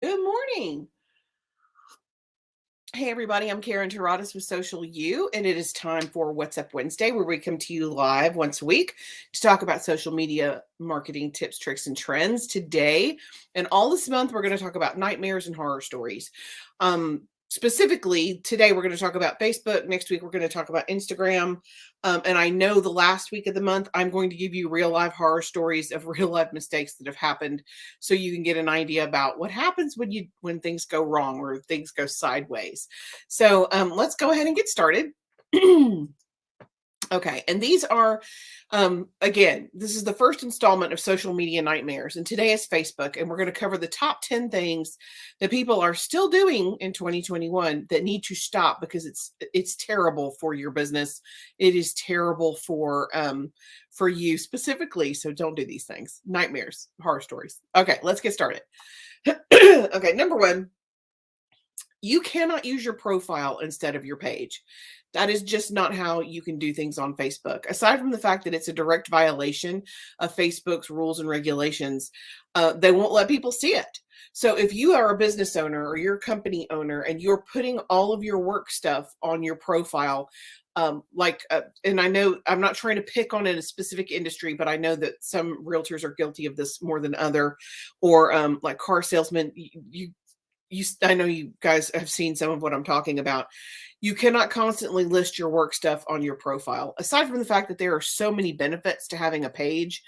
Good morning. Hey, everybody. I'm Karen Terradas with Social U, and it is time for What's Up Wednesday, where we come to you live once a week to talk about social media marketing tips, tricks, and trends. Today, and all this month, we're going to talk about nightmares and horror stories. Specifically, today, we're going to talk about Facebook. Next week, we're going to talk about Instagram. And I know the last week of the month, I'm going to give you real life horror stories of real life mistakes that have happened so you can get an idea about what happens when things go wrong or things go sideways. So let's go ahead and get started. Okay, and these are, again, this is the first installment of Social Media Nightmares, and today is Facebook, and we're going to cover the top 10 things that people are still doing in 2021 that need to stop because it's terrible for your business. It is terrible for you specifically. So don't do these things. Nightmares, horror stories. Okay, let's get started. Okay, number one, you cannot use your profile instead of your page. That is just not how you can do things on Facebook. Aside from the fact that it's a direct violation of Facebook's rules and regulations, they won't let people see it. So if you are a business owner or you're a company owner and you're putting all of your work stuff on your profile, and I know I'm not trying to pick on a specific industry, but I know that some realtors are guilty of this more than other, or like car salesmen. I know you guys have seen some of what I'm talking about. You cannot constantly list your work stuff on your profile. Aside from the fact that there are so many benefits to having a page,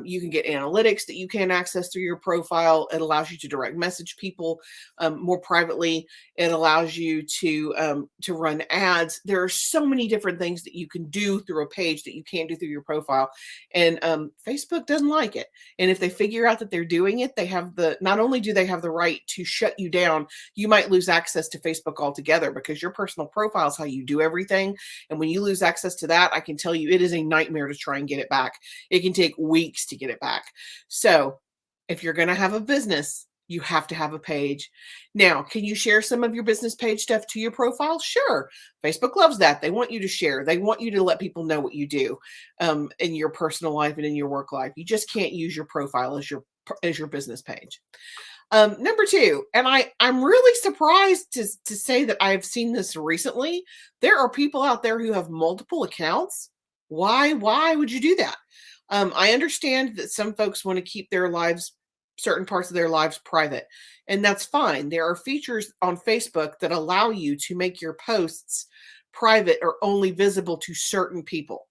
you can get analytics that you can access through your profile. It allows you to direct message people more privately. It allows you to run ads. There are so many different things that you can do through a page that you can't do through your profile, and Facebook doesn't like it. And if they figure out that they're doing it, they have not only do they have the right to shut you down, you might lose access to Facebook altogether because your personal profile is how you do everything. And when you lose access to that, I can tell you it is a nightmare to try and get it back. It can take weeks to get it back. So if you're going to have a business, you have to have a page. Now, can you share some of your business page stuff to your profile? Sure. Facebook loves that. They want you to share. They want you to let people know what you do in your personal life and in your work life. You just can't use your profile as your business page. Number two, and I'm really surprised to say that I've seen this recently. There are people out there who have multiple accounts. Why would you do that? I understand that some folks want to keep their lives, certain parts of their lives private, and that's fine. There are features on Facebook that allow you to make your posts private or only visible to certain people.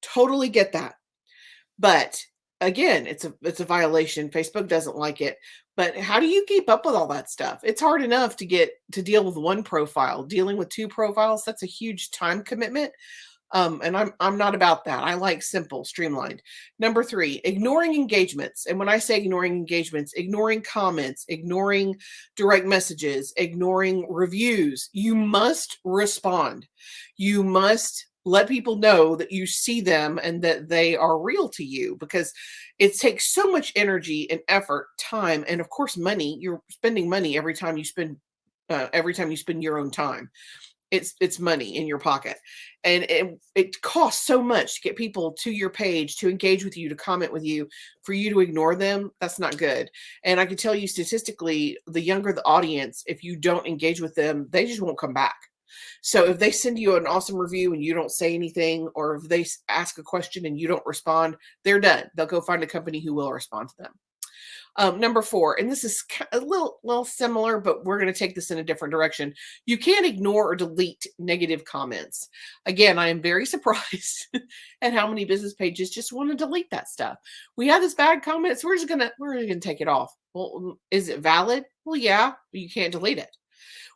Totally get that. But again, it's a violation. Facebook doesn't like it. But how do you keep up with all that stuff? It's hard enough to get to deal with one profile. Dealing with two profiles, that's a huge time commitment. And I'm not about that. I like simple, streamlined. Number three, ignoring engagements. And when I say ignoring engagements, ignoring comments, ignoring direct messages, ignoring reviews. You must respond. You must let people know that you see them and that they are real to you, because it takes so much energy and effort, time, and of course money. You're spending money every time you spend your own time. It's money in your pocket, and it costs so much to get people to your page, to engage with you, to comment with you. For you to ignore them, that's not good. And I can tell you statistically, the younger the audience, if you don't engage with them, they just won't come back. So if they send you an awesome review and you don't say anything, or if they ask a question and you don't respond, they're done. They'll go find a company who will respond to them. Number four, and this is a little similar, but we're going to take this in a different direction. You can't ignore or delete negative comments. Again, I am very surprised at how many business pages just want to delete that stuff. We have this bad comment, so we're just gonna take it off. Well, is it valid? Well, yeah, but you can't delete it.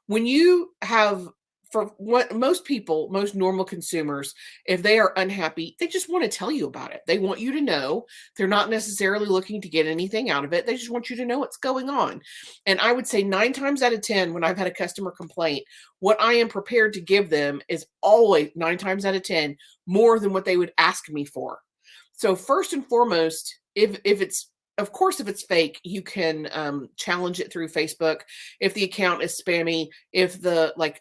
When you have, for what most people, most normal consumers, if they are unhappy, they just want to tell you about it. They want you to know. They're not necessarily looking to get anything out of it. They just want you to know what's going on. And I would say 9 times out of 10, when I've had a customer complaint, what I am prepared to give them is always 9 times out of 10 more than what they would ask me for. So first and foremost, if it's, of course, if it's fake, you can challenge it through Facebook. If the account is spammy, if the like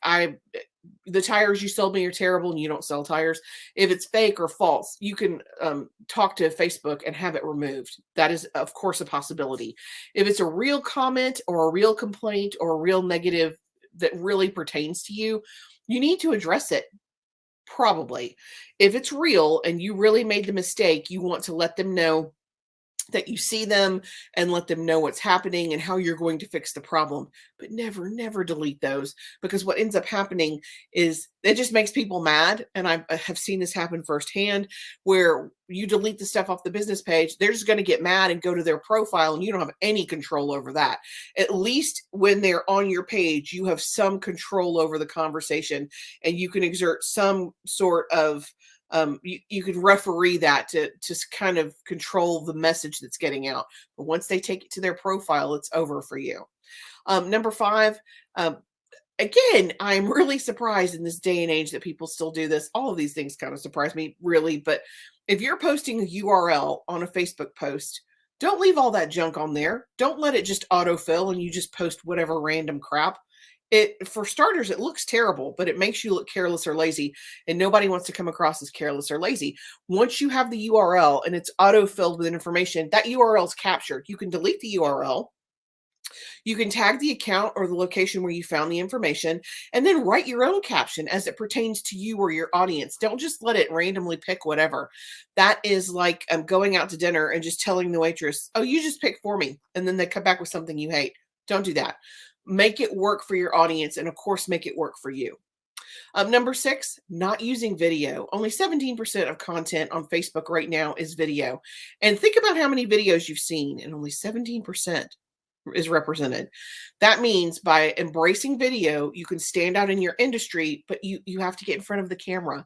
the tires you sold me are terrible and you don't sell tires. If it's fake or false, you can talk to Facebook and have it removed. That is, of course, a possibility. If it's a real comment or a real complaint or a real negative that really pertains to you, you need to address it. Probably. If it's real and you really made the mistake, you want to let them know that you see them and let them know what's happening and how you're going to fix the problem. But never, never delete those, because what ends up happening is it just makes people mad. And I have seen this happen firsthand, where you delete the stuff off the business page, they're just going to get mad and go to their profile, and you don't have any control over that. At least when they're on your page, you have some control over the conversation, and you can exert some sort of you could referee that to kind of control the message that's getting out. But once they take it to their profile, it's over for you. Number 5, again, I'm really surprised in this day and age that people still do this. All of these things kind of surprise me, really. But if you're posting a URL on a Facebook post, don't leave all that junk on there. Don't let it just autofill and you just post whatever random crap. For starters, it looks terrible, but it makes you look careless or lazy, and nobody wants to come across as careless or lazy. Once you have the URL and it's auto-filled with information, that URL is captured. You can delete the URL. You can tag the account or the location where you found the information, and then write your own caption as it pertains to you or your audience. Don't just let it randomly pick whatever. That is like going out to dinner and just telling the waitress, "Oh, you just pick for me," and then they come back with something you hate. Don't do that. Make it work for your audience, and of course, make it work for you. Number 6, not using video. Only 17% of content on Facebook right now is video. And think about how many videos you've seen, and only 17% is represented. That means by embracing video, you can stand out in your industry, but you have to get in front of the camera.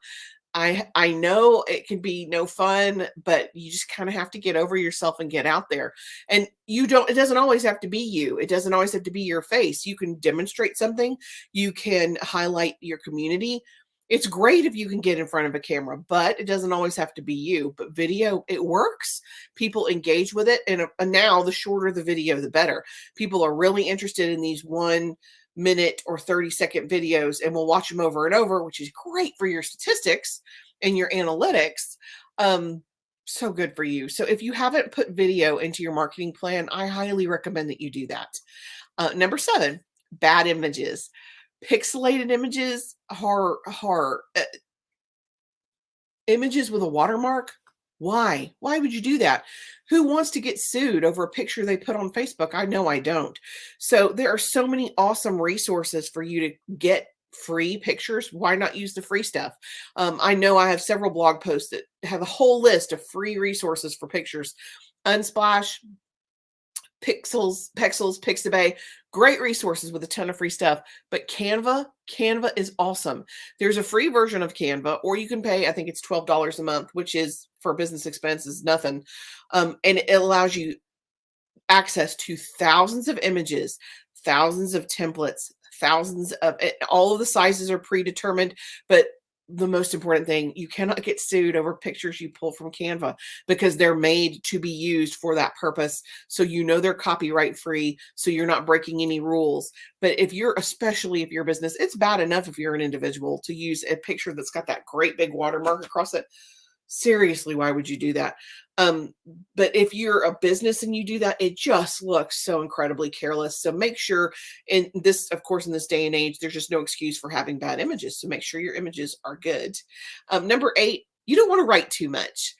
I know it can be no fun, but you just kind of have to get over yourself and get out there. And it doesn't always have to be you. It doesn't always have to be your face. You can demonstrate something. You can highlight your community. It's great if you can get in front of a camera, but it doesn't always have to be you. But video, it works. People engage with it. And now the shorter the video, the better. People are really interested in these 1-minute or 30-second videos and will watch them over and over, which is great for your statistics and your analytics. So good for you. So if you haven't put video into your marketing plan, I highly recommend that you do that. Number 7, bad images. Pixelated images, horror. Images with a watermark. Why? Why would you do that? Who wants to get sued over a picture they put on Facebook? I know I don't. So there are so many awesome resources for you to get free pictures. Why not use the free stuff? I know I have several blog posts that have a whole list of free resources for pictures. Unsplash, Pexels, Pixabay, great resources with a ton of free stuff. But Canva is awesome. There's a free version of Canva, or you can pay, I think it's $12 a month, which is for business expenses, nothing. And it allows you access to thousands of images, thousands of templates, thousands of, all of the sizes are predetermined, but the most important thing, you cannot get sued over pictures you pull from Canva, because they're made to be used for that purpose. So they're copyright free, so you're not breaking any rules. But especially if you're a business, it's bad enough if you're an individual to use a picture that's got that great big watermark across it. Seriously, why would you do that? But if you're a business and you do that, it just looks so incredibly careless. So make sure, of course, in this day and age, there's just no excuse for having bad images. So make sure your images are good. Number 8, you don't want to write too much.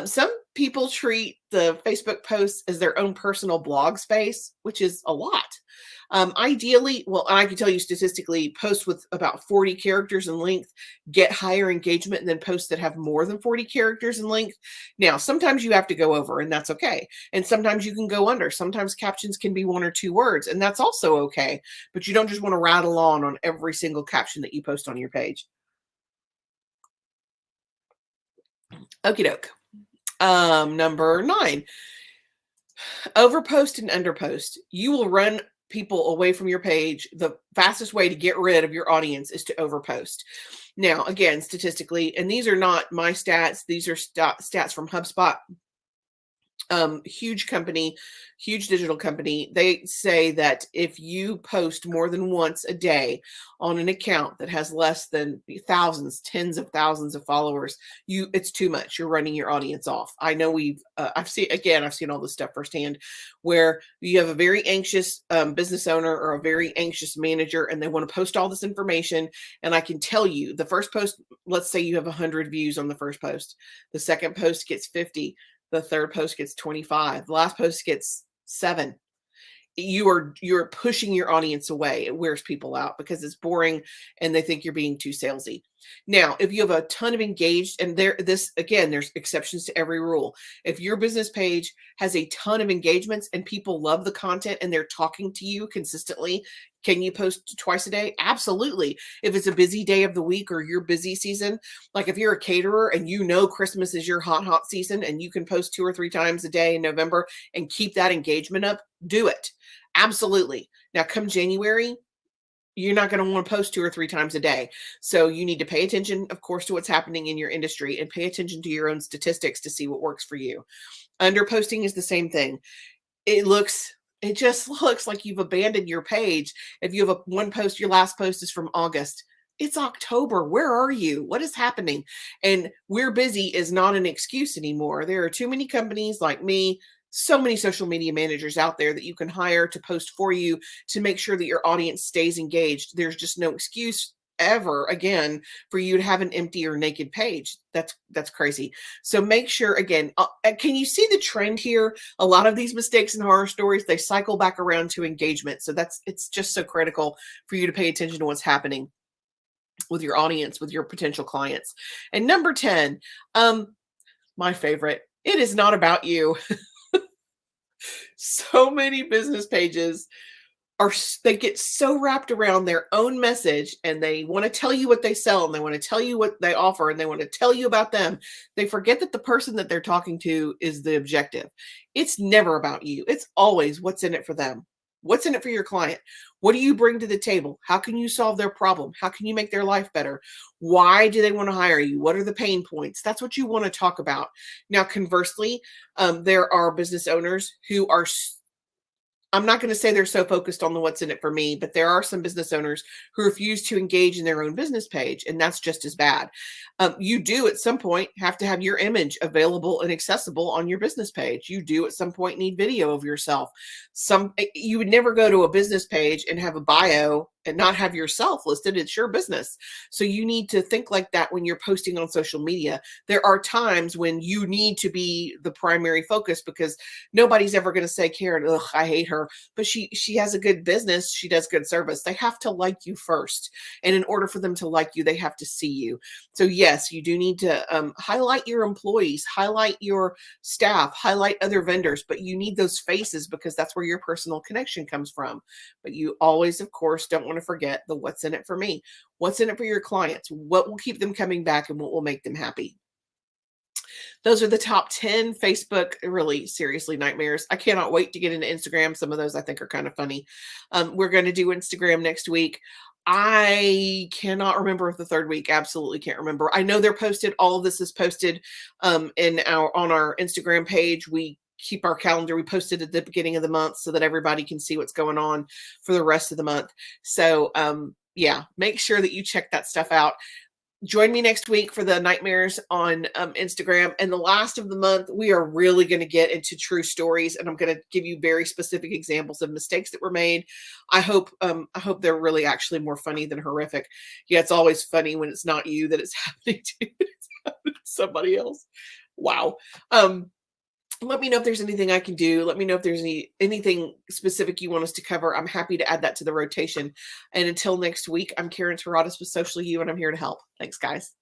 Some people treat the Facebook posts as their own personal blog space, which is a lot. Ideally, well, I can tell you statistically, posts with about 40 characters in length get higher engagement than posts that have more than 40 characters in length. Now, sometimes you have to go over, and that's okay. And sometimes you can go under. Sometimes captions can be 1 or 2 words, and that's also okay. But you don't just want to rattle on every single caption that you post on your page. Okie doke. Number 9, overpost and underpost. You will run people away from your page. The fastest way to get rid of your audience is to overpost. Now, again, statistically, and these are not my stats, these are stats from HubSpot. huge company, huge digital company, they say that if you post more than once a day on an account that has less than thousands, tens of thousands of followers, it's too much. You're running your audience off. I know I've seen all this stuff firsthand where you have a very anxious business owner or a very anxious manager and they want to post all this information. And I can tell you the first post, let's say you have 100 views on the first post, the second post gets 50, the third post gets 25, the last post gets 7. You're pushing your audience away. It wears people out because it's boring and they think you're being too salesy. Now, if you have a ton of engaged, and there's exceptions to every rule. If your business page has a ton of engagements and people love the content and they're talking to you consistently, can you post twice a day? Absolutely. If it's a busy day of the week or your busy season, like if you're a caterer and you know Christmas is your hot season and you can post 2 or 3 times a day in November and keep that engagement up, do it. Absolutely. Now, come January, you're not going to want to post 2 or 3 times a day. So you need to pay attention, of course, to what's happening in your industry and pay attention to your own statistics to see what works for you. Underposting is the same thing. It just looks like you've abandoned your page. If you have one post, your last post is from August. It's October. Where are you? What is happening? And we're busy is not an excuse anymore. There are too many companies like me, so many social media managers out there that you can hire to post for you to make sure that your audience stays engaged. There's just no excuse ever again for you to have an empty or naked page. That's crazy. So make sure again, can you see the trend here? A lot of these mistakes and horror stories, they cycle back around to engagement. So it's just so critical for you to pay attention to what's happening with your audience, with your potential clients. And number 10, my favorite, it is not about you. So many business pages they get so wrapped around their own message and they want to tell you what they sell and they want to tell you what they offer and they want to tell you about them. They forget that the person that they're talking to is the objective. It's never about you. It's always what's in it for them. What's in it for your client? What do you bring to the table? How can you solve their problem? How can you make their life better? Why do they want to hire you? What are the pain points? That's what you want to talk about. Now, conversely, there are business owners who are I'm not going to say they're so focused on the what's in it for me, but there are some business owners who refuse to engage in their own business page, and that's just as bad. You do at some point have to have your image available and accessible on your business page. You do at some point need video of yourself. You would never go to a business page and have a bio and not have yourself listed. It's your business. So you need to think like that when you're posting on social media. There are times when you need to be the primary focus because nobody's ever going to say, Karen, ugh, I hate her, but she has a good business. She does good service. They have to like you first. And in order for them to like you, they have to see you. So yes, you do need to highlight your employees, highlight your staff, highlight other vendors, but you need those faces because that's where your personal connection comes from. But you always, of course, don't want to forget the what's in it for me. What's in it for your clients? What will keep them coming back and what will make them happy? Those are the top 10 Facebook, really seriously nightmares. I cannot wait to get into Instagram. Some of those I think are kind of funny. We're going to do Instagram next week. I cannot remember if the third week. Absolutely can't remember. I know they're posted. All of this is posted on our Instagram page. We keep our calendar. We post it at the beginning of the month so that everybody can see what's going on for the rest of the month. So yeah, make sure that you check that stuff out. Join me next week for the nightmares on Instagram. And the last of the month, we are really going to get into true stories, and I'm going to give you very specific examples of mistakes that were made. I hope they're really actually more funny than horrific. Yeah, it's always funny when it's not you that it's happening to. It's happening to somebody else. Wow. Let me know if there's anything I can do. Let me know if there's anything specific you want us to cover. I'm happy to add that to the rotation. And until next week, I'm Karen Taradas with Social You, and I'm here to help. Thanks, guys.